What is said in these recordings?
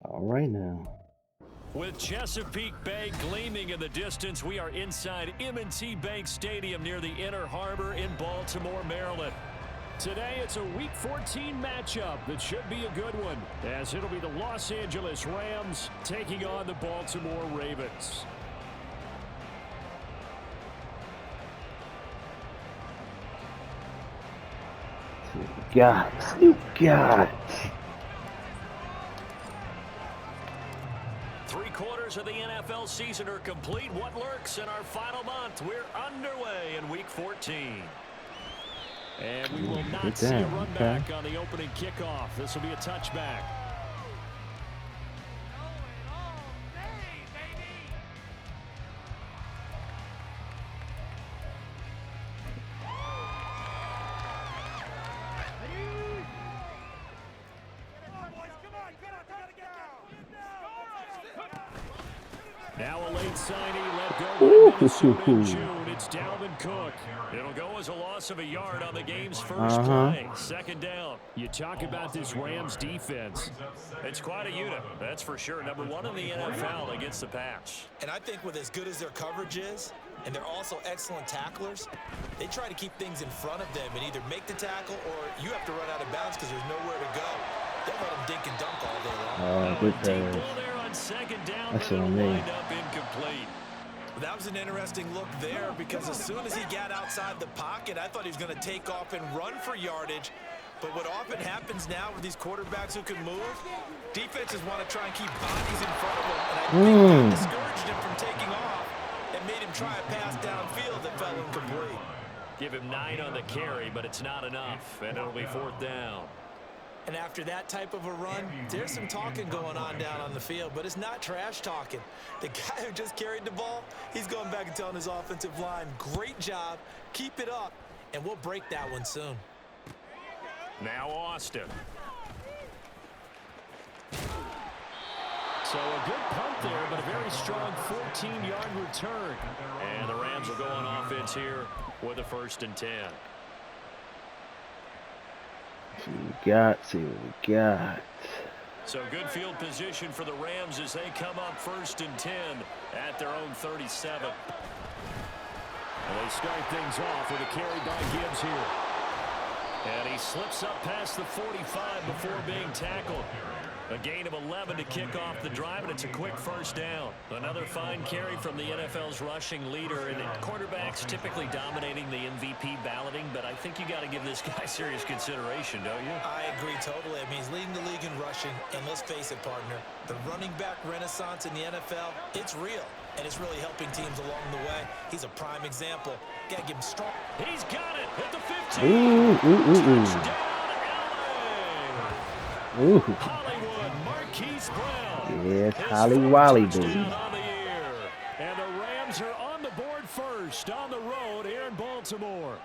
All right now. With Chesapeake Bay gleaming in the distance, we are inside M&T Bank Stadium near the Inner Harbor in Baltimore, Maryland. Today, it's a Week 14 matchup that should be a good one, as it'll be the Los Angeles Rams taking on the Baltimore Ravens. You got. Three-quarters of the NFL season are complete. What lurks in our final month? We're underway in Week 14. And we will not see a run back on the opening kickoff. This will be a touchback. Now a late signing let go by Minnesota in June. It's Dalvin Cook. It'll go as a loss of a yard on the game's first play. Second down. You talk about this Rams defense. It's quite a unit, that's for sure. Number one in the NFL against the pass. And I think with as good as their coverage is, and they're also excellent tacklers, they try to keep things in front of them and either make the tackle or you have to run out of bounds because there's nowhere to go. They'll let them dink and dunk all day long. Good pass. Second down, that's what I mean. Up incomplete. That was an interesting look there because as soon as he got outside the pocket, I thought he was going to take off and run for yardage. But what often happens now with these quarterbacks who can move, defenses want to try and keep bodies in front of them. And I think that discouraged him from taking off and made him try a pass downfield that fell incomplete. Give him 9 on the carry, but it's not enough, and it'll be 4th down. And after that type of a run, there's some talking going on down on the field, but it's not trash talking. The guy who just carried the ball, he's going back and telling his offensive line, great job, keep it up, and we'll break that one soon. Now Austin. So a good punt there, but a very strong 14-yard return. And the Rams will go on offense here with a 1st and 10. See what we got. So good field position for the Rams as they come up 1st and 10 at their own 37. And they start things off with a carry by Gibbs here. And he slips up past the 45 before being tackled. A gain of 11 to kick off the drive, and it's a quick 1st down. Another fine carry from the NFL's rushing leader, and quarterbacks typically dominating the MVP balloting, but I think you got to give this guy serious consideration, don't you? I agree totally. I mean, he's leading the league in rushing, and let's face it, partner, the running back renaissance in the NFL, it's real, and it's really helping teams along the way. He's a prime example. Got to give him strong. He's got it at the 15. Touchdown, LA. Hollywood, Marquise Brown. Yes, Holly Wally, baby. And the Rams are on the board first on the road here in Baltimore.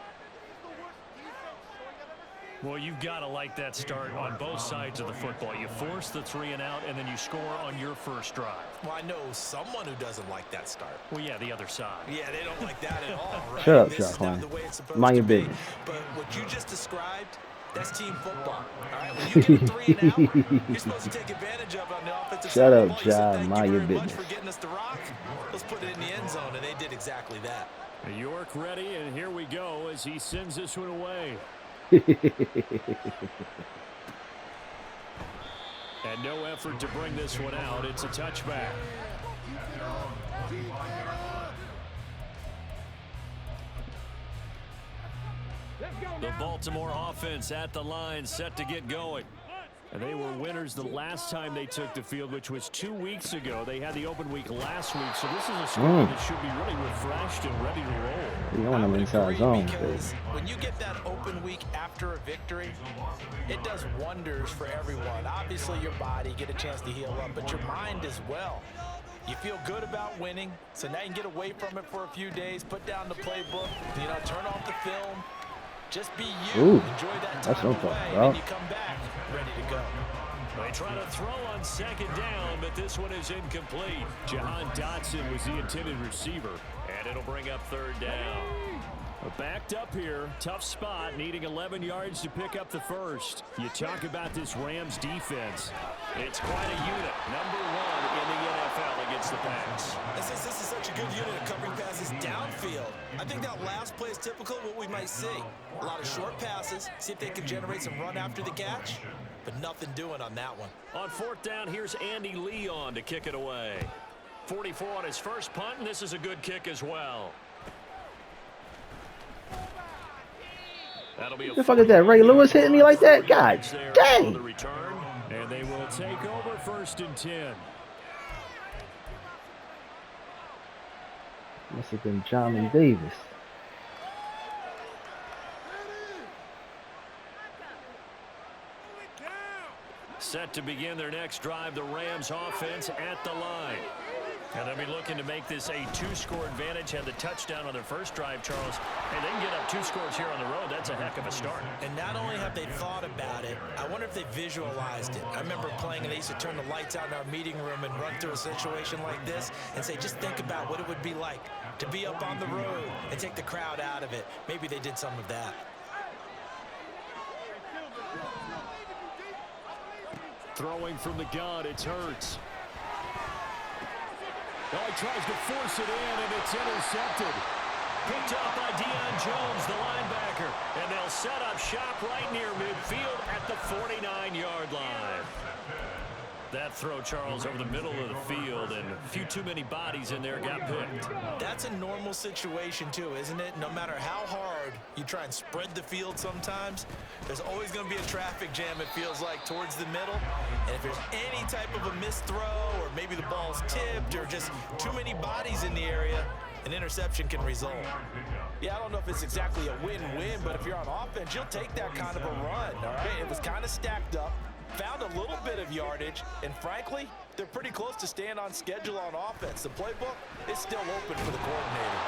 Well, you've got to like that start on both sides of the football. You force the 3 and out, and then you score on your first drive. Well, I know someone who doesn't like that start. Well, yeah, the other side. Yeah, they don't like that at all, right? Shut up, this is not the way it's supposed to be. But what you just described, that's team football. All right, when you get a 3 and out, you're supposed to take advantage of it on the offensive side of the ball. You said, thank you very much for getting us the rock. Let's put it in the end zone, and they did exactly that. York ready, and here we go as he sends this one away. And no effort to bring this one out. It's a touchback. The Baltimore offense at the line, set to get going. And they were winners the last time they took the field, which was 2 weeks ago. They had the open week last week, so this is a squad that should be really refreshed and ready to roll. You want them inside zone. Because when you get that open week after a victory, it does wonders for everyone. Obviously, your body, get a chance to heal up, but your mind as well. You feel good about winning, so now you can get away from it for a few days, put down the playbook, turn off the film. Just be you. Ooh, enjoy that time away, and then you come back ready to go. They try to throw on 2nd down, but this one is incomplete. Jahan Dotson was the intended receiver, and it'll bring up 3rd down. Backed up here, tough spot, needing 11 yards to pick up the first. You talk about this Rams defense. It's quite a unit, number 1 in the NFL against the pass. This is such a good unit of covering passes downfield. I think that last play is typical of what we might see. A lot of short passes, see if they can generate some run after the catch, but nothing doing on that one. On 4th down, here's Andy Leon to kick it away. 44 on his first punt, and this is a good kick as well. That'll be The fuck is that? Ray Lewis hitting me like that? God dang! The return, and they will take over 1st and 10. Must have been Johnny Davis. Set to begin their next drive, the Rams offense at the line. And they'll be looking to make this a 2-score advantage. Had the touchdown on their first drive, Charles. And they can get up 2 scores here on the road. That's a heck of a start. And not only have they thought about it, I wonder if they visualized it. I remember playing and they used to turn the lights out in our meeting room and run through a situation like this and say, just think about what it would be like to be up on the road and take the crowd out of it. Maybe they did some of that. Throwing from the gun, it's Hurts. Oh, he tries to force it in, and it's intercepted. Picked up by Deion Jones, the linebacker. And they'll set up shop right near midfield at the 49-yard line. That throw, Charles, over the middle of the field, and a few too many bodies in there got picked. That's a normal situation, too, isn't it? No matter how hard you try and spread the field sometimes, there's always going to be a traffic jam, it feels like, towards the middle. And if there's any type of a missed throw, or maybe the ball's tipped, or just too many bodies in the area, an interception can result. Yeah, I don't know if it's exactly a win-win, but if you're on offense, you'll take that kind of a run, all right? It was kind of stacked up. Found a little bit of yardage, and frankly, they're pretty close to staying on schedule on offense. The playbook is still open for the coordinator.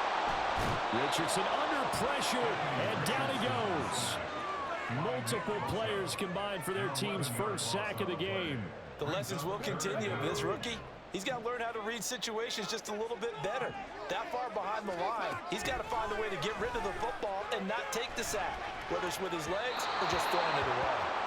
Richardson under pressure, and down he goes. Multiple players combined for their team's first sack of the game. The lessons will continue. This rookie, he's got to learn how to read situations just a little bit better. That far behind the line, he's got to find a way to get rid of the football and not take the sack, whether it's with his legs or just throwing it away.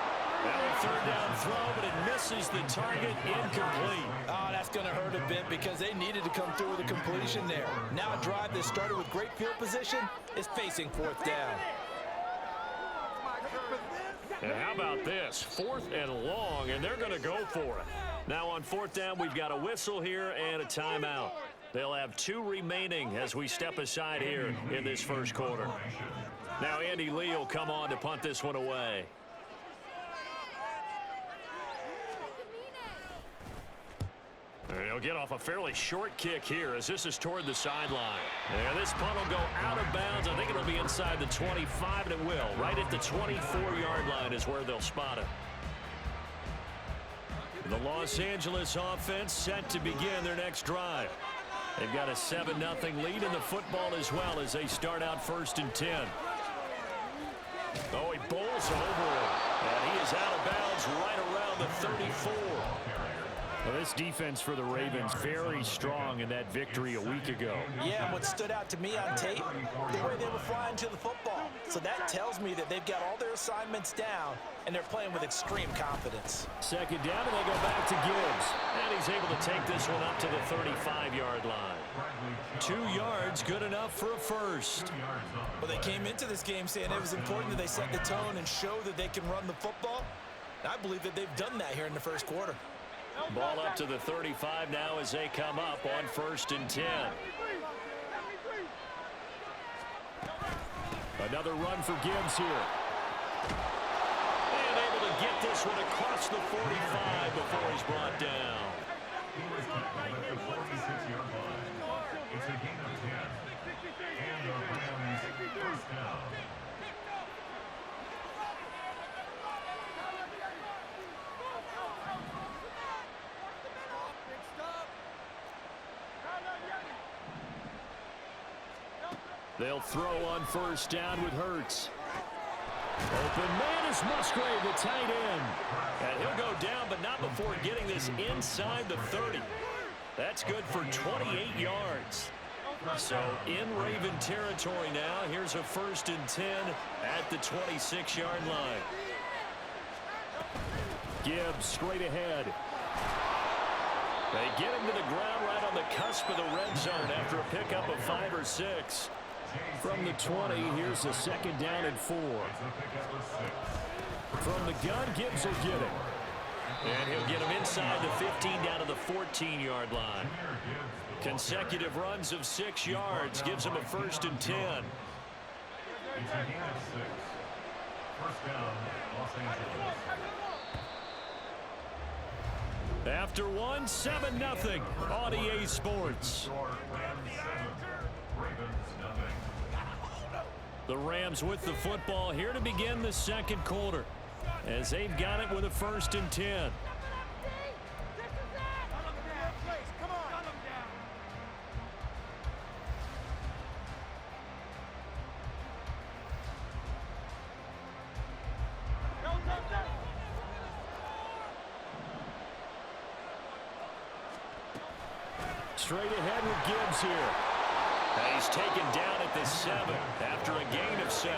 Now a 3rd down throw, but it misses the target, incomplete. Oh, that's going to hurt a bit because they needed to come through with a completion there. Now a drive that started with great field position is facing 4th down. And how about this? 4th and long, and they're going to go for it. Now on 4th down, we've got a whistle here and a timeout. They'll have 2 remaining as we step aside here in this first quarter. Now Andy Lee will come on to punt this one away. And he'll get off a fairly short kick here as this is toward the sideline. And this punt will go out of bounds. I think it'll be inside the 25, and it will. Right at the 24-yard line is where they'll spot it. The Los Angeles offense set to begin their next drive. They've got a 7-0 lead in the football as well as they start out 1st and 10. Oh, he bowls over it. And he is out of bounds right around the 34. Well, this defense for the Ravens very strong in that victory a week ago. Yeah, and what stood out to me on tape, the way they were flying to the football. So that tells me that they've got all their assignments down, and they're playing with extreme confidence. 2nd down, and they go back to Gibbs. And he's able to take this one up to the 35-yard line. 2 yards, good enough for a first. Well, they came into this game saying it was important that they set the tone and show that they can run the football. And I believe that they've done that here in the first quarter. Ball up to the 35 now as they come up on 1st and 10. Another run for Gibbs here. And able to get this one across the 45 before he's brought down. It's a game of 10. And the Rams first down. They'll throw on 1st down with Hurts. Open man is Musgrave, the tight end. And he'll go down, but not before getting this inside the 30. That's good for 28 yards. So in Raven territory now. Here's a 1st and 10 at the 26-yard line. Gibbs straight ahead. They get him to the ground right on the cusp of the red zone after a pickup of 5 or 6. From the 20, here's a 2nd down and 4. From the gun, Gibbs will get him. And he'll get him inside the 15 down to the 14-yard line. Consecutive runs of 6 yards gives him a 1st and 10. It's a gain of 6. First down, Los Angeles. After one, 7-0 on EA Sports. The Rams with the football here to begin the 2nd quarter, as they've got it with a 1st and 10. Straight ahead with Gibbs here. He's taken down at the 7 after a gain of 7.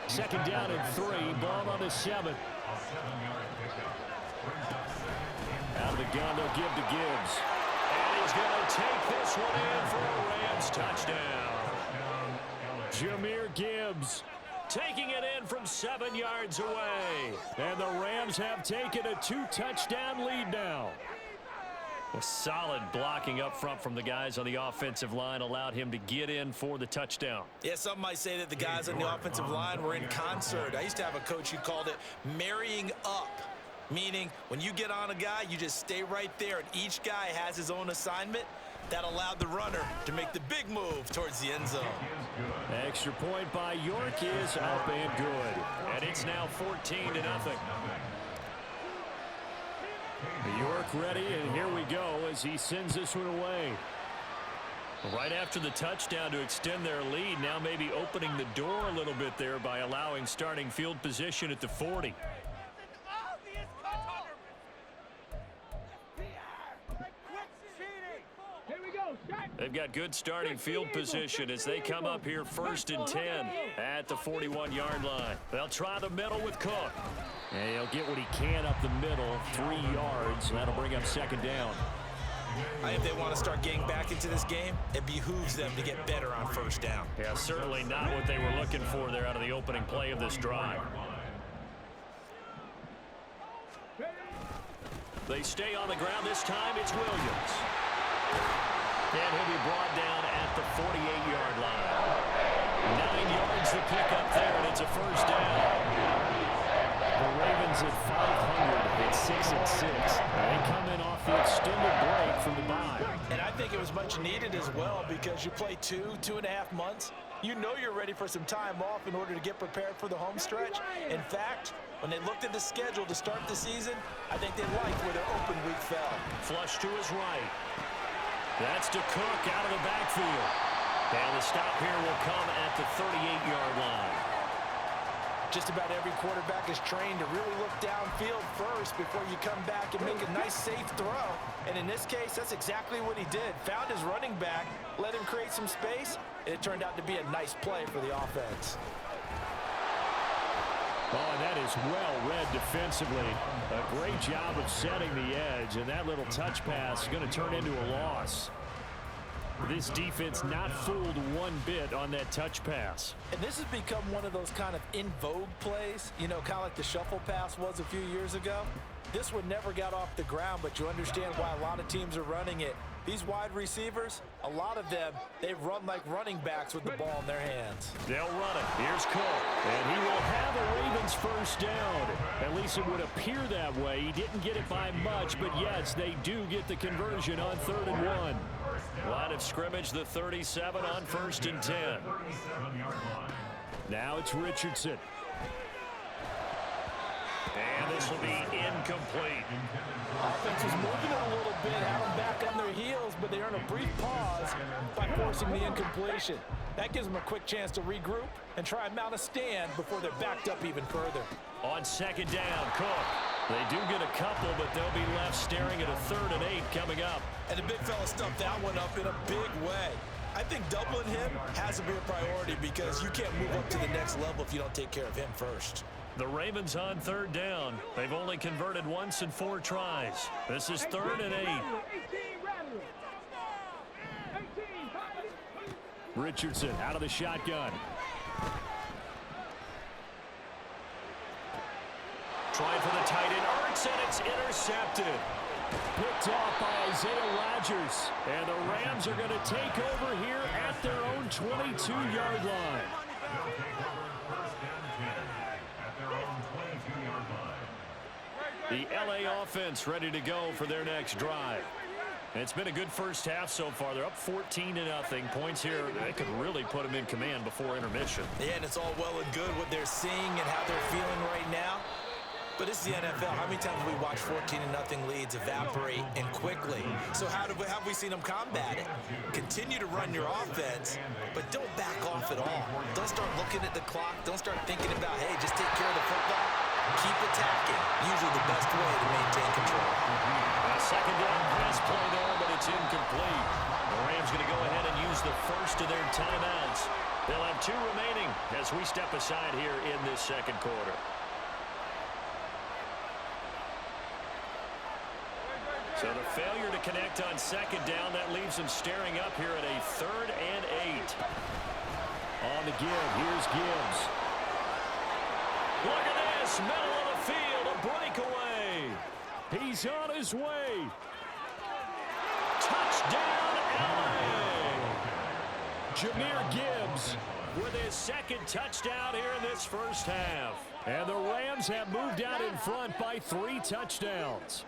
2nd down and 3. Ball on the 7. Out of the gun, they'll give to Gibbs. And he's going to take this one in for a Rams touchdown. Jahmyr Gibbs taking it in from 7 yards away. And the Rams have taken a 2-touchdown lead now. A solid blocking up front from the guys on the offensive line allowed him to get in for the touchdown. Yeah, some might say that the guys on the offensive line were in concert. I used to have a coach who called it marrying up, meaning when you get on a guy, you just stay right there, and each guy has his own assignment. That allowed the runner to make the big move towards the end zone. Extra point by York is up and good. And it's now 14-0. York ready, and here we go as he sends this one away. Right after the touchdown to extend their lead, now maybe opening the door a little bit there by allowing starting field position at the 40. They've got good starting field position as they come up here 1st and 10 at the 41-yard line. They'll try the middle with Cook. And he'll get what he can up the middle, 3 yards, and that'll bring up 2nd down. If they want to start getting back into this game, it behooves them to get better on 1st down. Yeah, certainly not what they were looking for there out of the opening play of this drive. They stay on the ground. This time it's Williams. And he'll be brought down at the 48-yard line. 9 yards to pick up there, and it's a 1st down. The Ravens at 500 at 6 and 6. They come in off the extended break from the bye. And I think it was much needed as well because you play 2.5 months. You know you're ready for some time off in order to get prepared for the home stretch. In fact, when they looked at the schedule to start the season, I think they liked where their open week fell. Flush to his right. That's to Cook out of the backfield. And the stop here will come at the 38-yard line. Just about every quarterback is trained to really look downfield first before you come back and make a nice, safe throw. And in this case, that's exactly what he did. Found his running back, let him create some space, and it turned out to be a nice play for the offense. Oh, and that is well read defensively. A great job of setting the edge, and that little touch pass is going to turn into a loss. This defense not fooled one bit on that touch pass. And this has become one of those kind of in vogue plays, you know, kind of like the shuffle pass was a few years ago. This one never got off the ground, but you understand why a lot of teams are running it. These wide receivers, a lot of them, they run like running backs with the ball in their hands. They'll run it. Here's Cook. And he will have a Ravens 1st down. At least it would appear that way. He didn't get it by much, but yes, they do get the conversion on 3rd and 1. Line of scrimmage, the 37 on 1st and 10. Now it's Richardson. And this will be incomplete. Offense is moving it a little bit, have them back on their heels, but they earn a brief pause by forcing the incompletion. That gives them a quick chance to regroup and try and mount a stand before they're backed up even further. On 2nd down, Cook. They do get a couple, but they'll be left staring at a 3rd and 8 coming up. And the big fella stuffed that one up in a big way. I I think doubling him has to be a priority because you can't move up to the next level if you don't take care of him first. The Ravens on third down. They've only converted once in 4 tries. This is 3rd and 8. Richardson out of the shotgun. Trying for the tight end. Ertz, and it's intercepted. Picked off by Isaiah Rodgers. And the Rams are going to take over here at their own 22-yard line. The LA offense ready to go for their next drive. And it's been a good first half so far. They're up 14-0. Points here, they could really put them in command before intermission. Yeah, and it's all well and good what they're seeing and how they're feeling right now. But it's the NFL. How many times have we watched 14-0 leads evaporate and quickly? So how have we seen them combat it? Continue to run your offense, but don't back off at all. Don't start looking at the clock. Don't start thinking about, hey, just take care of the football. Keep attacking. Usually the best way to maintain control. A second down pass play there, but it's incomplete. The Rams going to go ahead and use the first of their timeouts. They'll have 2 remaining as we step aside here in this second quarter. So the failure to connect on second down, that leaves them staring up here at a 3rd and 8. On the give, here's Gibbs. Look at this, middle of the field, a breakaway. He's on his way. Touchdown, LA. Jahmyr Gibbs with his 2nd touchdown here in this first half. And the Rams have moved out in front by 3 touchdowns.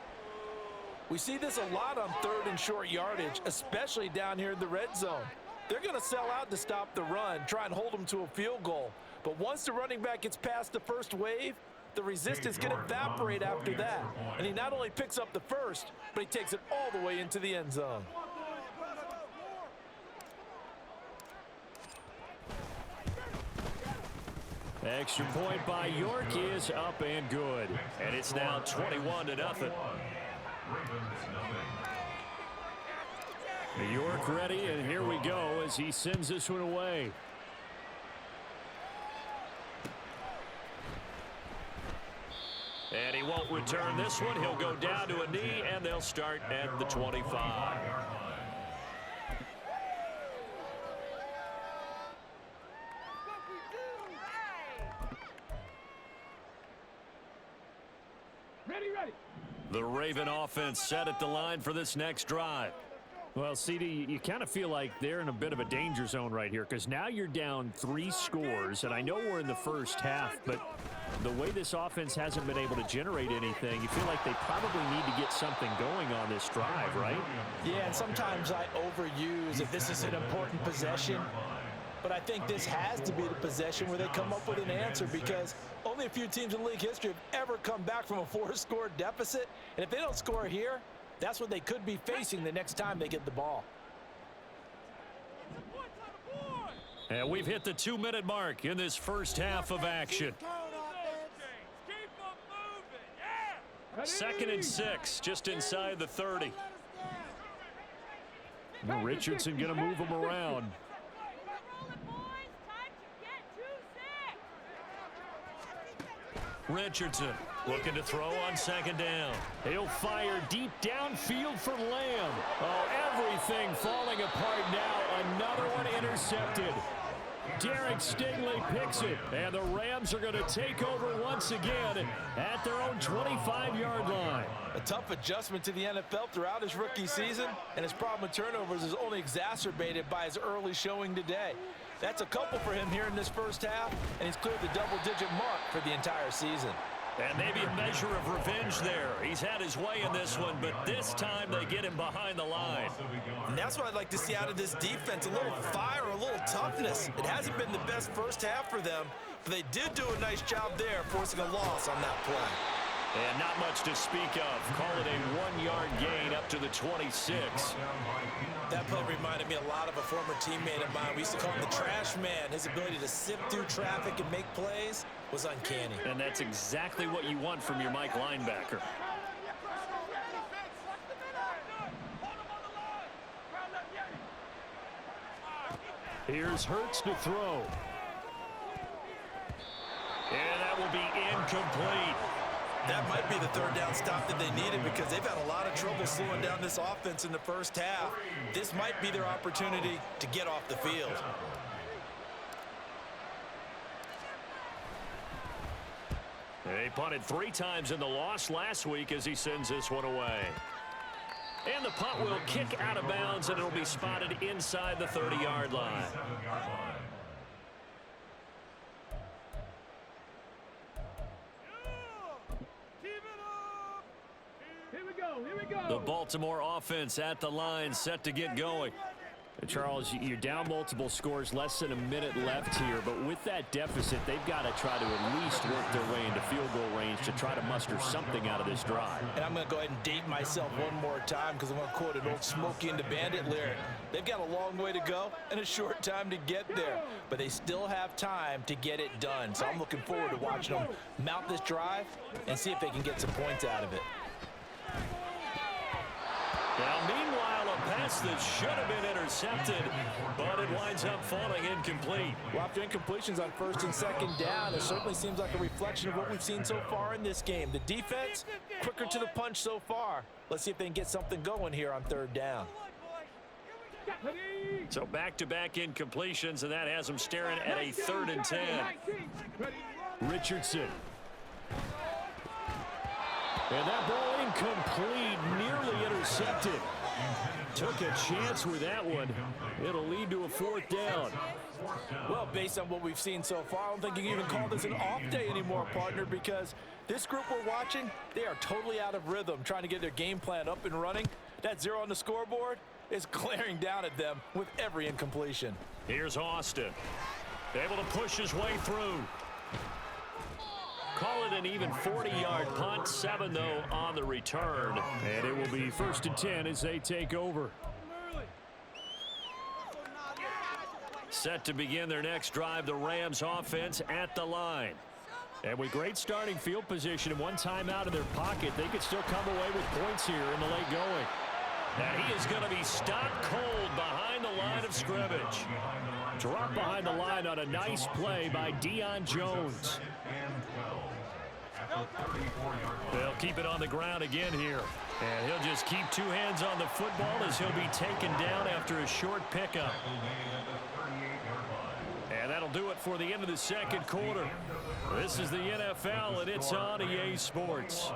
We see this a lot on 3rd and short yardage, especially down here in the red zone. They're going to sell out to stop the run, try and hold them to a field goal. But once the running back gets past the first wave, the resistance can evaporate after that. And he not only picks up the first, but he takes it all the way into the end zone. Extra point by York is up and good. And it's now 21-0. York ready, and here we go as he sends this one away. And he won't return this one. He'll go down to a knee, and they'll start at the 25. The Raven offense set at the line for this next drive. Well, CD, you kind of feel like they're in a bit of a danger zone right here because now you're down 3 scores, and I know we're in the first half, but the way this offense hasn't been able to generate anything, you feel like they probably need to get something going on this drive, right? Yeah, and sometimes I overuse if this is an important possession. But I think this has to be the possession where they come up with an answer because only a few teams in league history have ever come back from a 4-score deficit. And if they don't score here, that's what they could be facing the next time they get the ball. And we've hit the 2-minute mark in this first half of action. 2nd and 6, just inside the 30. Richardson going to move him around. Richardson looking to throw on 2nd down. He'll fire deep downfield for Lamb. Oh, everything falling apart now. Another one intercepted. Derek Stingley picks it, and the Rams are going to take over once again at their own 25-yard line. A tough adjustment to the NFL throughout his rookie season, and his problem with turnovers is only exacerbated by his early showing today. That's a couple for him here in this first half, and he's cleared the double-digit mark for the entire season. And maybe a measure of revenge there. He's had his way in this one, but this time they get him behind the line. And that's what I'd like to see out of this defense, a little fire, a little toughness. It hasn't been the best first half for them, but they did do a nice job there, forcing a loss on that play. And not much to speak of. Call it a 1-yard gain up to the 26. That play reminded me a lot of a former teammate of mine. We used to call him the trash man. His ability to sift through traffic and make plays was uncanny. And that's exactly what you want from your Mike linebacker. Here's Hurts to throw. And that will be incomplete. That might be the third down stop that they needed because they've had a lot of trouble slowing down this offense in the first half. This might be their opportunity to get off the field. They punted 3 times in the loss last week as he sends this one away. And the punt will kick out of bounds, and it'll be spotted inside the 30-yard line. The Baltimore offense at the line, set to get going. Charles, you're down multiple scores, less than a minute left here, but with that deficit, they've got to try to at least work their way into field goal range to try to muster something out of this drive. And I'm going to go ahead and date myself one more time because I'm going to quote an old Smokey and the Bandit lyric. They've got a long way to go and a short time to get there, but they still have time to get it done. So I'm looking forward to watching them mount this drive and see if they can get some points out of it. Now, meanwhile, a pass that should have been intercepted, but it winds up falling incomplete. Well, after incompletions on first and second down, it certainly seems like a reflection of what we've seen so far in this game. The defense, quicker to the punch so far. Let's see if they can get something going here on third down. So back-to-back incompletions, and that has them staring at a 3rd and 10. Richardson. And that ball incomplete, nearly intercepted. Took a chance with that one. It'll lead to a 4th down. Well, based on what we've seen so far, I don't think you can even call this an off day anymore, partner, because this group we're watching, they are totally out of rhythm, trying to get their game plan up and running. That 0 on the scoreboard is glaring down at them with every incompletion. Here's Austin, able to push his way through. Call it an even 40-yard punt, 7 though on the return. And it will be 1st and 10 as they take over. Set to begin their next drive, the Rams offense at the line. And with great starting field position and one timeout in their pocket, they could still come away with points here in the late going. And he is going to be stopped cold behind the line of scrimmage. Dropped behind the line on a nice play by Deion Jones. They'll keep it on the ground again here. And he'll just keep 2 hands on the football as he'll be taken down after a short pickup. And that'll do it for the end of the second quarter. This is the NFL, and it's on EA Sports.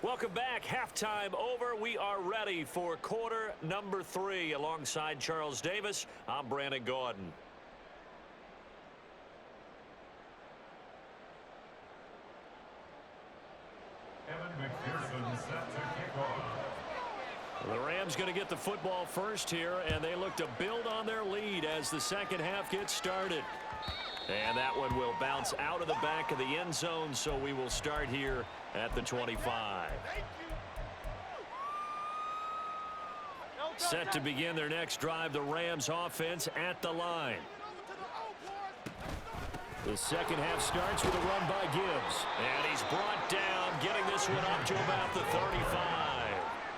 Welcome back. Halftime over. We are ready for quarter number 3. Alongside Charles Davis, I'm Brandon Gordon. The Rams going to get the football first here, and they look to build on their lead as the second half gets started. And that one will bounce out of the back of the end zone, so we will start here at the 25. Set to begin their next drive, the Rams offense at the line. The second half starts with a run by Gibbs. And he's brought down, getting this one up to about the 35.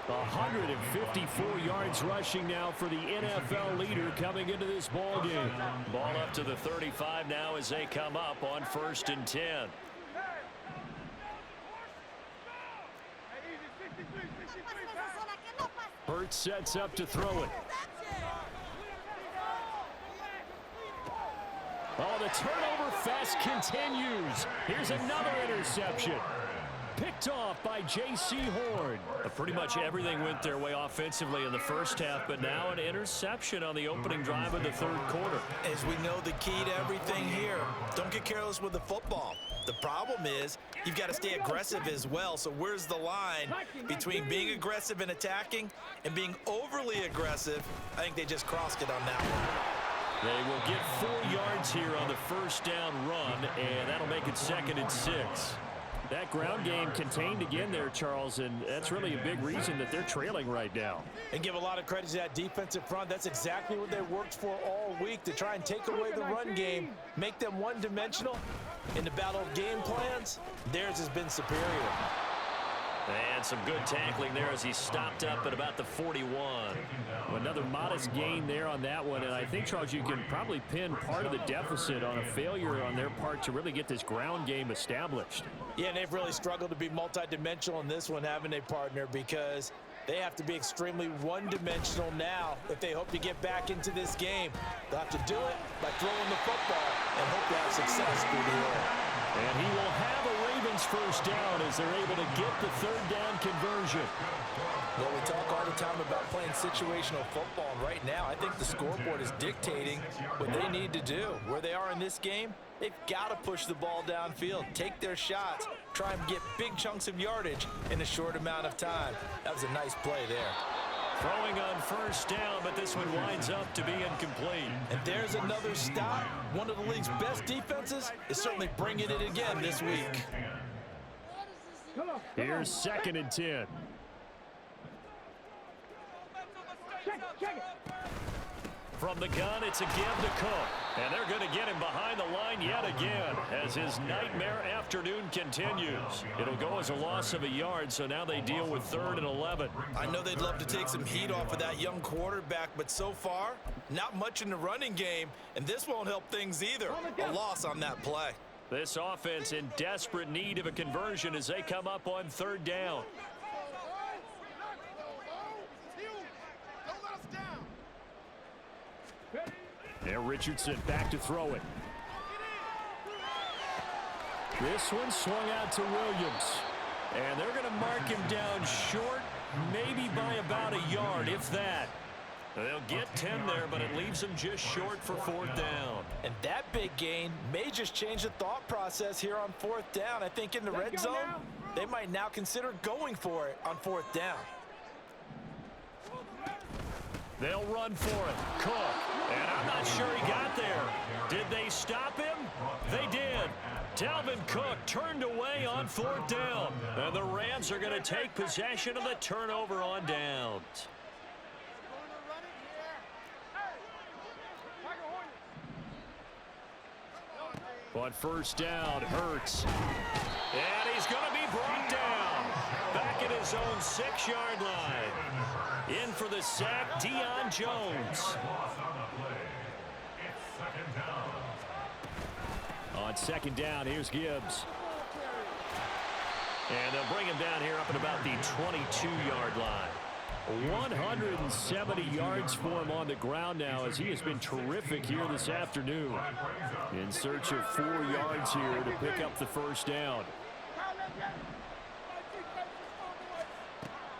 154 yards rushing now for the NFL leader coming into this ball game. Ball up to the 35 now as they come up on 1st and 10. Hurts sets up to throw it. Oh, the turnover fest continues. Here's another interception. Picked off by J.C. Horn. Pretty much everything went their way offensively in the first half, but now an interception on the opening drive of the third quarter. As we know, the key to everything here, don't get careless with the football. The problem is you've got to stay aggressive as well. So where's the line between being aggressive and attacking and being overly aggressive? I think they just crossed it on that one. They will get 4 yards here on the first down run, and that'll make it 2nd and 6. That ground game contained again there, Charles, and that's really a big reason that they're trailing right now. And give a lot of credit to that defensive front. That's exactly what they worked for all week, to try and take away the run game, make them one-dimensional. In the battle of game plans, theirs has been superior. And some good tackling there as he stopped up at about the 41. Another modest gain there on that one, and I think, Charles, you can probably pin part of the deficit on a failure on their part to really get this ground game established. Yeah, and they've really struggled to be multidimensional in this one, haven't they, partner? Because they have to be extremely one-dimensional now if they hope to get back into this game. They'll have to do it by throwing the football and hope to have success through the air. And he will have a Ravens first down as they're able to get the third down conversion. Well, we talk all the time about playing situational football, and right now I think the scoreboard is dictating what they need to do. Where they are in this game, they've got to push the ball downfield, take their shots, try and get big chunks of yardage in a short amount of time. That was a nice play there. Throwing on first down, but this one winds up to be incomplete. And there's another stop. One of the league's best defenses is certainly bringing it again this week. Here's 2nd and 10. From the gun, it's a give to Cook. And they're going to get him behind the line yet again as his nightmare afternoon continues. It'll go as a loss of a yard, so now they deal with 3rd and 11. I know they'd love to take some heat off of that young quarterback, but so far, not much in the running game, and this won't help things either. A loss on that play. This offense in desperate need of a conversion as they come up on 3rd down. There, Richardson back to throw it. This one swung out to Williams. And they're going to mark him down short, maybe by about a yard, if that. They'll get 10 there, but it leaves them just short for 4th down. And that big gain may just change the thought process here on 4th down. I think in the red zone, they might now consider going for it on 4th down. They'll run for it. Cook. And I'm not sure he got there. Did they stop him? They did. Dalvin Cook turned away on 4th down. And the Rams are going to take possession of the turnover on downs. On 1st down, Hurts. And he's going to be brought down. Back at his own 6-yard line. In for the sack, Deion Jones. On 2nd down, here's Gibbs. And they'll bring him down here up at about the 22-yard line. 170 yards for him on the ground now as he has been terrific here this afternoon. In search of 4 yards here to pick up the 1st down.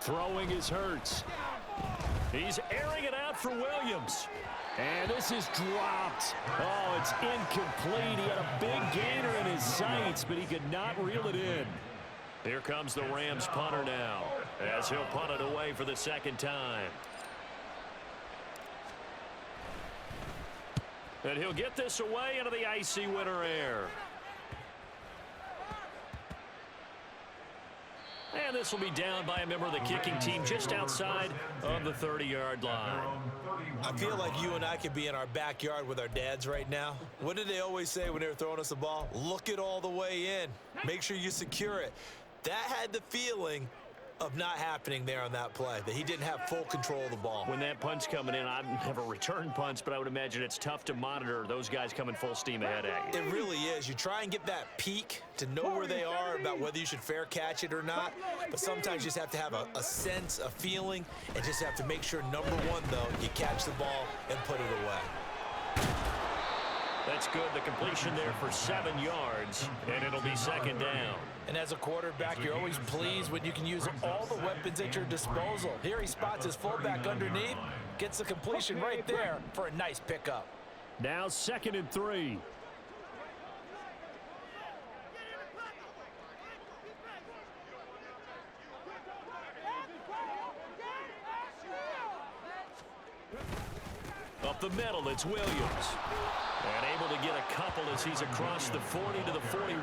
Throwing is Hurts. He's airing it out for Williams. And this is dropped. Oh, it's incomplete. He had a big gainer in his sights, but he could not reel it in. Here comes the Rams punter now, as he'll punt it away for the 2nd time. And he'll get this away into the icy winter air. And this will be down by a member of the kicking team just outside of the 30-yard line. I feel like you and I could be in our backyard with our dads right now. What did they always say when they were throwing us the ball? Look it all the way in. Make sure you secure it. That had the feeling of not happening there on that play, that he didn't have full control of the ball. When that punch coming in, I've never returned punts, but I would imagine it's tough to monitor those guys coming full steam ahead at you. It really is. You try and get that peek to know where they are, about whether you should fair catch it or not, but sometimes you just have to have a sense, a feeling, and just have to make sure, number one, though, you catch the ball and put it away. That's good. The completion there for 7 yards, and it'll be 2nd down. And as a quarterback, you're always pleased when you can use all the weapons at your disposal. Here he spots his fullback underneath, gets the completion right there for a nice pickup. Now 2nd and 3. Up the middle, it's Williams. And able to get a couple as he's across the 40 to the 41.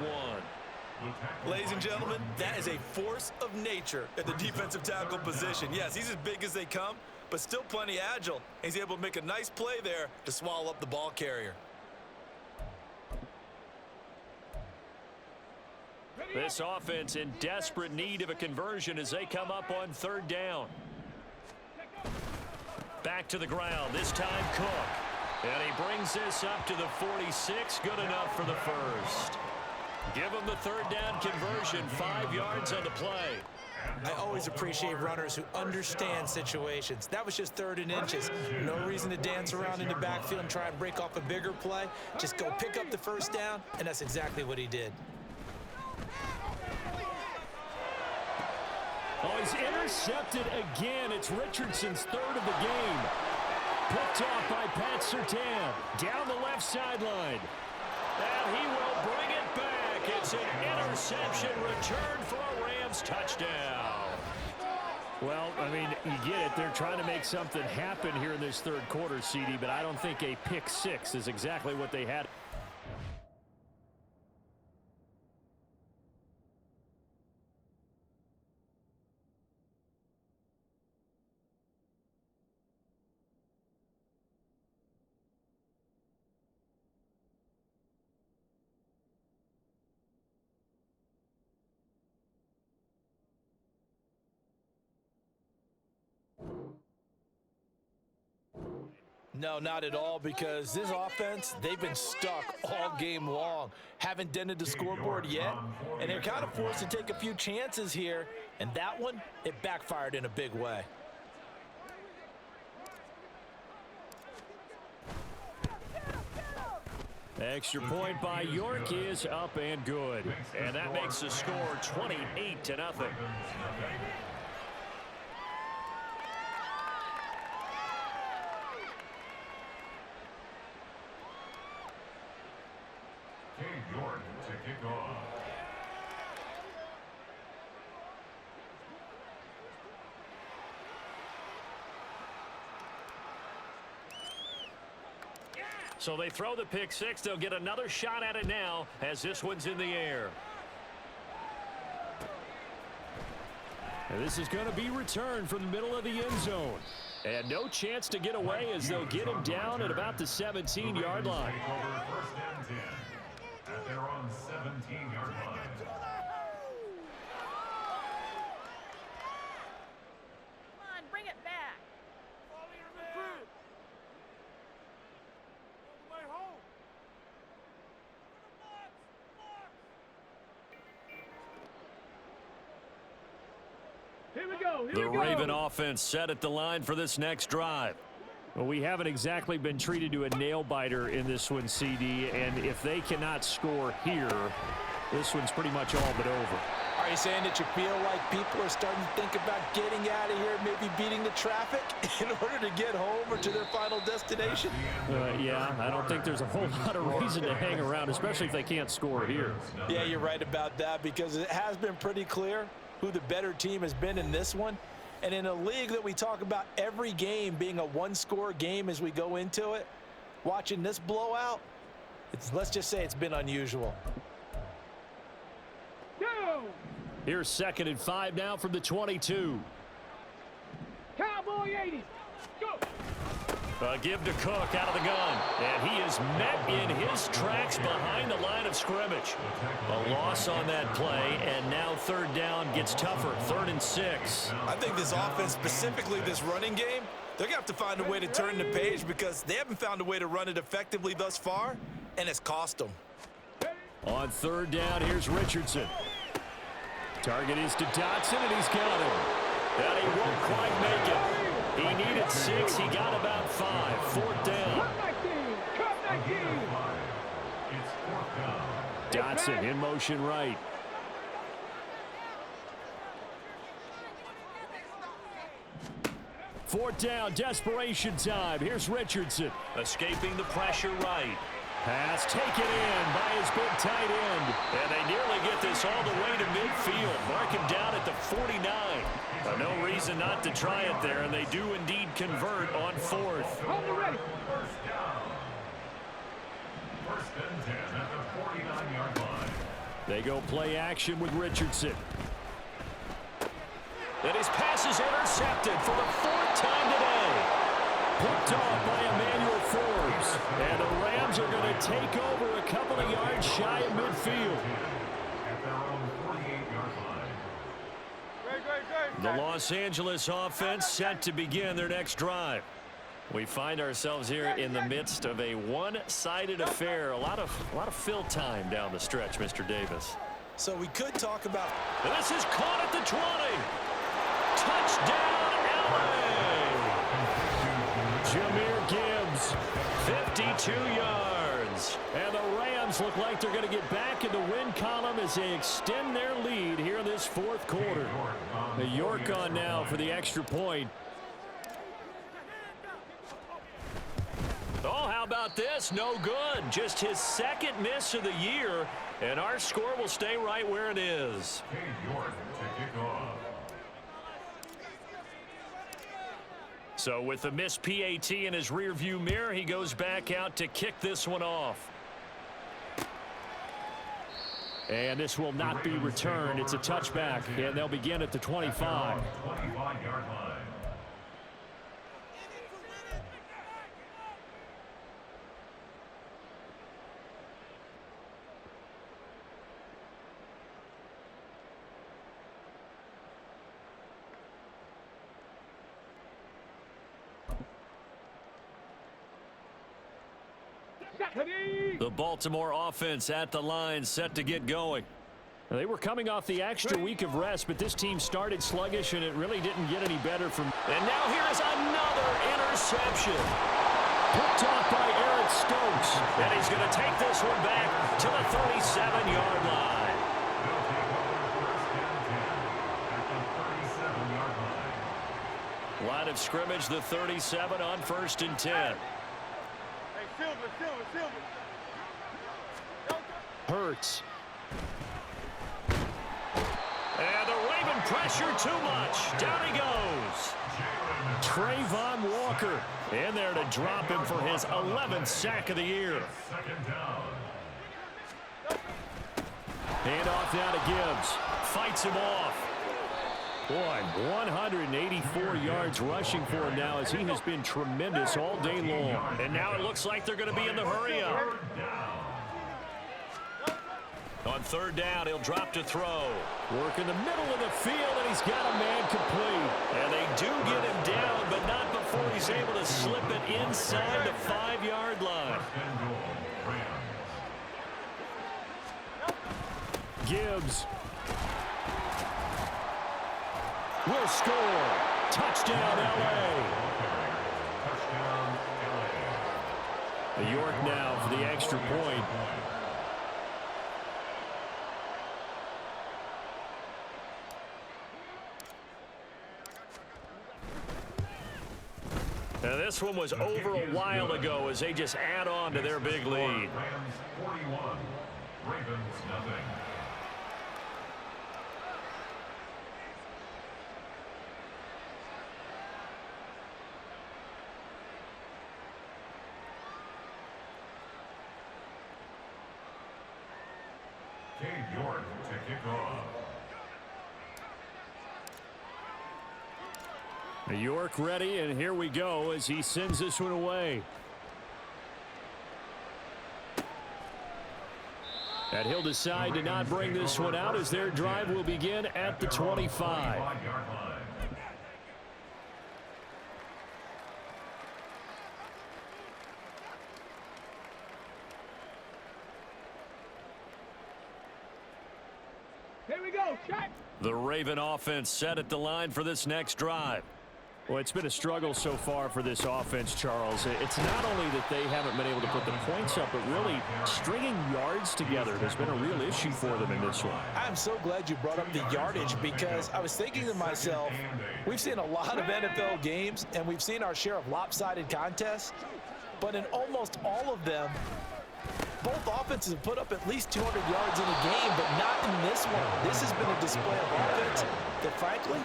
Ladies and gentlemen, that is a force of nature at the defensive tackle position. Yes, he's as big as they come, but still plenty agile. He's able to make a nice play there to swallow up the ball carrier. This offense in desperate need of a conversion as they come up on third down. Back to the ground, this time Cook. And he brings this up to the 46, good enough for the first. Give him the third down conversion, 5 yards on the play. I always appreciate runners who understand situations. That was just 3rd and inches. No reason to dance around in the backfield and try and break off a bigger play. Just go pick up the first down, and that's exactly what he did. Oh, he's intercepted again. It's Richardson's 3rd of the game. Picked off by Pat Surtain. Down the left sideline. And he will bring it back. It's an interception return for a Rams touchdown. Well, I mean, you get it. They're trying to make something happen here in this 3rd quarter, CD, but I don't think a pick 6 is exactly what they had. No, not at all, because this offense, they've been stuck all game long. Haven't dented the scoreboard yet, and they're kind of forced to take a few chances here, and that one, it backfired in a big way. Extra point by York is up and good. And that makes the score 28-0. York to kick off. So they throw the pick 6. They'll get another shot at it now as this one's in the air. And this is going to be returned from the middle of the end zone. And no chance to get away as they'll get him down at about the 17-yard line. First and 10 at their own 17-yard line. Come on, bring it back. The Raven offense set at the line for this next drive. Well, we haven't exactly been treated to a nail-biter in this one, CD, and if they cannot score here, this one's pretty much all but over. Are you saying that you feel like people are starting to think about getting out of here, maybe beating the traffic in order to get home or to their final destination? Yeah, I don't think there's a whole lot of reason to hang around, especially if they can't score here. Yeah, you're right about that, because it has been pretty clear who the better team has been in this one. And in a league that we talk about every game being a one-score game as we go into it, watching this blowout, let's just say it's been unusual. Here's 2nd and 5 now from the 22. Cowboy 80. Go. Give to Cook out of the gun. And he is met in his tracks behind the line of scrimmage. A loss on that play, and now 3rd down gets tougher. 3rd and 6. I think this offense, specifically this running game, they're going to have to find a way to turn the page because they haven't found a way to run it effectively thus far, and it's cost them. On 3rd down, here's Richardson. Target is to Dotson, and he's got him. And he won't quite make it. He needed 6. He got about 5. 4th down. Dotson in motion right. Fourth down, desperation time. Here's Richardson. Escaping the pressure right. Pass taken in by his big tight end. And they nearly get this all the way to midfield. Mark him down at the 49. No reason not to try it there, and they do indeed convert on 4th. First down. 1st and 10 at the 49-yard line. They go play action with Richardson. And his pass is intercepted for the 4th time today. Picked off by Emmanuel Forbes. And the Rams are going to take over a couple of yards shy of midfield. At their own 48-yard line. The Los Angeles offense set to begin their next drive. We find ourselves here in the midst of a one-sided affair. A lot of fill time down the stretch, Mr. Davis. So we could talk about... And this is caught at the 20. Touchdown, LA! Jahmyr Gibbs, 52 yards. And the Rams look like they're going to get back in the win column as they extend their lead here in this 4th quarter. The York on now for the extra point. Oh, how about this? No good. Just his 2nd miss of the year, and our score will stay right where it is. York to kick off. So with the missed PAT in his rearview mirror, he goes back out to kick this one off. And this will not be returned. It's a touchback, and they'll begin at the 25. 25-yard line. The Baltimore offense at the line, set to get going. They were coming off the extra week of rest, but this team started sluggish, and it really didn't get any better from... And now here's another interception. Picked off by Eric Stokes, and he's going to take this one back to the 37-yard line. They'll take over 1st and 10 at the 37-yard line. Line of scrimmage, the 37 on 1st and 10. Hurts. And the Raven pressure too much. Down he goes. Trayvon Walker in there to drop him for his 11th sack of the year. 2nd down. Hand off now to Gibbs. Fights him off. Boy, 184 yards rushing for him now as he has been tremendous all day long. And now it looks like they're going to be in the hurry-up. On 3rd down, he'll drop to throw. Work in the middle of the field, and he's got a man complete. And they do get him down, but not before he's able to slip it inside the 5-yard line. Gibbs will score. Touchdown, LA. The York now for the extra point. Now this one was over a while ago as they just add on to their big lead. Rams 41, Ravens nothing. York to kick off. York ready, and here we go as he sends this one away. And he'll decide to not bring this one out as their drive will begin at the 25. Here we go, check. The Raven offense set at the line for this next drive. Well, it's been a struggle so far for this offense, Charles. It's not only that they haven't been able to put the points up, but really stringing yards together has been a real issue for them in this one. I'm so glad you brought up the yardage because I was thinking to myself, we've seen a lot of NFL games and we've seen our share of lopsided contests, but in almost all of them, both offenses have put up at least 200 yards in a game, but not in this one. This has been a display of offense that, frankly,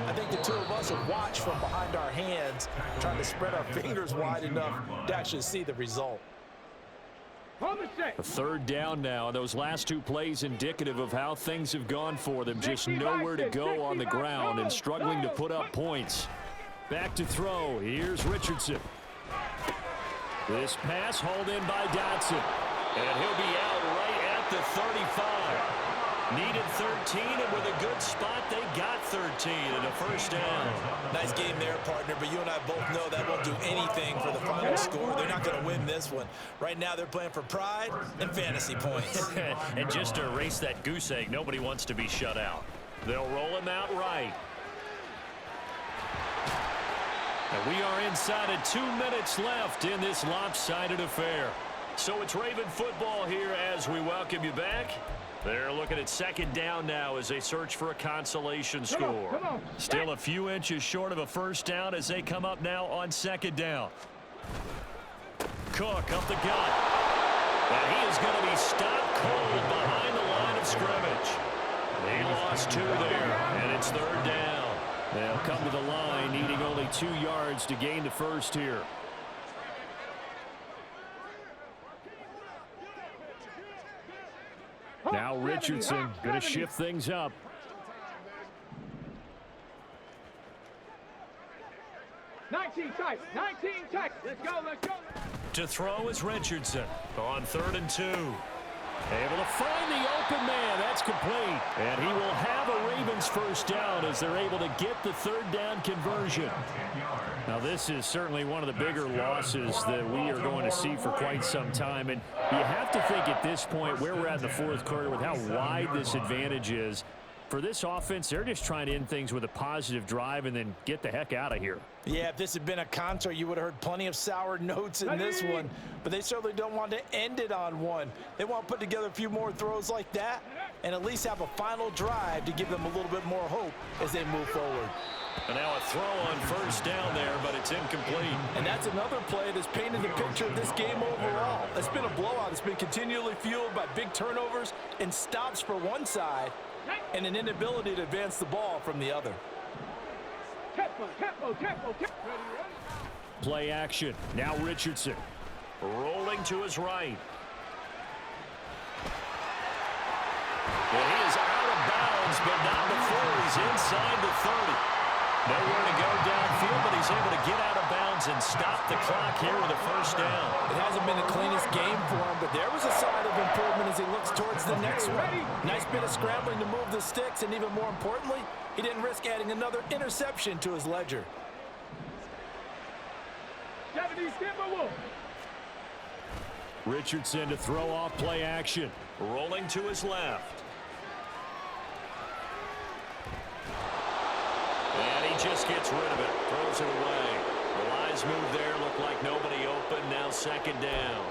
I think the two of us have watched from behind our hands, trying to spread our fingers wide enough to actually see the result. Hold the set. A third down now. Those last two plays indicative of how things have gone for them. Just nowhere to go on the ground and struggling to put up points. Back to throw. Here's Richardson. This pass hauled in by Dotson. And he'll be out right at the 35. Needed 13, and with a good spot, they got 13 and a first down. Nice game there, partner, but you and I both know that won't do anything for the final score. They're not going to win this one. Right now, they're playing for pride and fantasy points. And just to erase that goose egg, nobody wants to be shut out. They'll roll him out right. And we are inside of 2 minutes left in this lopsided affair. So it's Raven football here as we welcome you back. They're looking at second down now as they search for a consolation score. Come on. Still a few inches short of a first down as they come up now on second down. Cook up the gut. And he is going to be stopped cold behind the line of scrimmage. He lost 2 there, and it's third down. They'll come to the line, needing only 2 yards to gain the first here. Now Richardson going to shift things up. Nineteen tight. Let's go. To throw is Richardson on 3rd and 2. Able to find the open man. That's complete. And he will have a Ravens first down as they're able to get the third down conversion. Now, this is certainly one of the bigger losses that we are going to see for quite some time. And you have to think at this point where we're at in the fourth quarter with how wide this advantage is. For this offense, they're just trying to end things with a positive drive and then get the heck out of here. Yeah, if this had been a concert, you would have heard plenty of sour notes in this one. But they certainly don't want to end it on one. They want to put together a few more throws like that and at least have a final drive to give them a little bit more hope as they move forward. And now a throw on first down there, but it's incomplete. And that's another play that's painted the picture of this game overall. It's been a blowout. It's been continually fueled by big turnovers and stops for one side and an inability to advance the ball from the other. Tempo. Play action. Now Richardson. Rolling to his right. And he is out of bounds, but not before he's inside the 30. Nowhere to go downfield, but he's able to get out of bounds and stop the clock here with a first down. It hasn't been the cleanest game for him, but there was a sign of improvement as he looks towards the next one. Nice bit of scrambling to move the sticks, and even more importantly, he didn't risk adding another interception to his ledger. 70 Timberwolves. Richardson to throw off play action. Rolling to his left. And he just gets rid of it. Throws it away. The wise move there. Looked like nobody open. Now second down.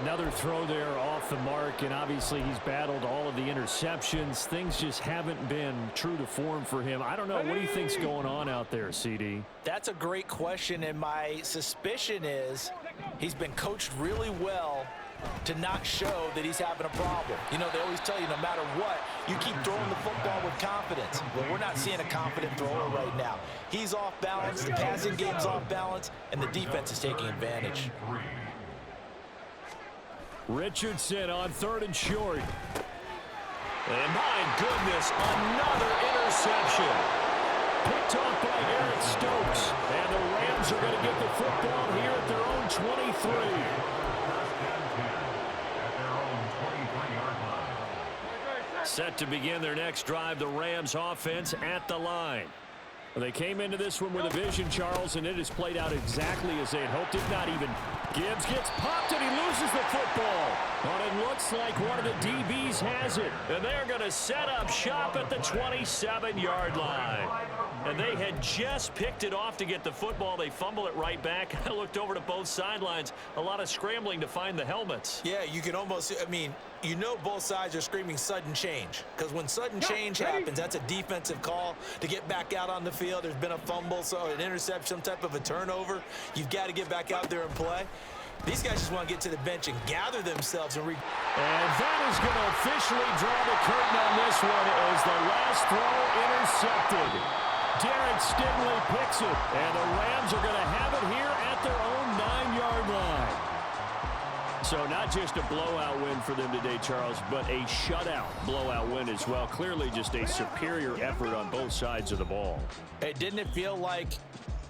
Another throw there off the mark, and obviously he's battled all of the interceptions. Things just haven't been true to form for him. I don't know. What do you think's going on out there, CD? That's a great question, and my suspicion is he's been coached really well to not show that he's having a problem. You know, they always tell you no matter what, you keep throwing the football with confidence. Well, we're not seeing a confident thrower right now. He's off balance, the passing game's off balance, and the defense is taking advantage. Richardson on 3rd and short. And my goodness, another interception. Picked off by Eric Stokes. And the Rams are going to get the football here at their own 23. Set to begin their next drive, the Rams offense at the line. They came into this one with a vision, Charles, and it has played out exactly as they had hoped, if not even. Gibbs gets popped and he loses the football. But it looks like one of the DBs has it. And they're going to set up shop at the 27-yard line. And they had just picked it off to get the football. They fumble it right back. I looked over to both sidelines. A lot of scrambling to find the helmets. Yeah, you can almost, I mean, you know both sides are screaming sudden change. Because when sudden change happens, that's a defensive call to get back out on the field. There's been a fumble, so an interception, some type of a turnover. You've got to get back out there and play. These guys just want to get to the bench and gather themselves. And that is going to officially draw the curtain on this one as the last throw intercepted. Derek Stingley picks it, and the Rams are going to have it here at their own 9-yard line. So not just a blowout win for them today, Charles, but a shutout blowout win as well. Clearly just a superior effort on both sides of the ball. Hey, didn't it feel like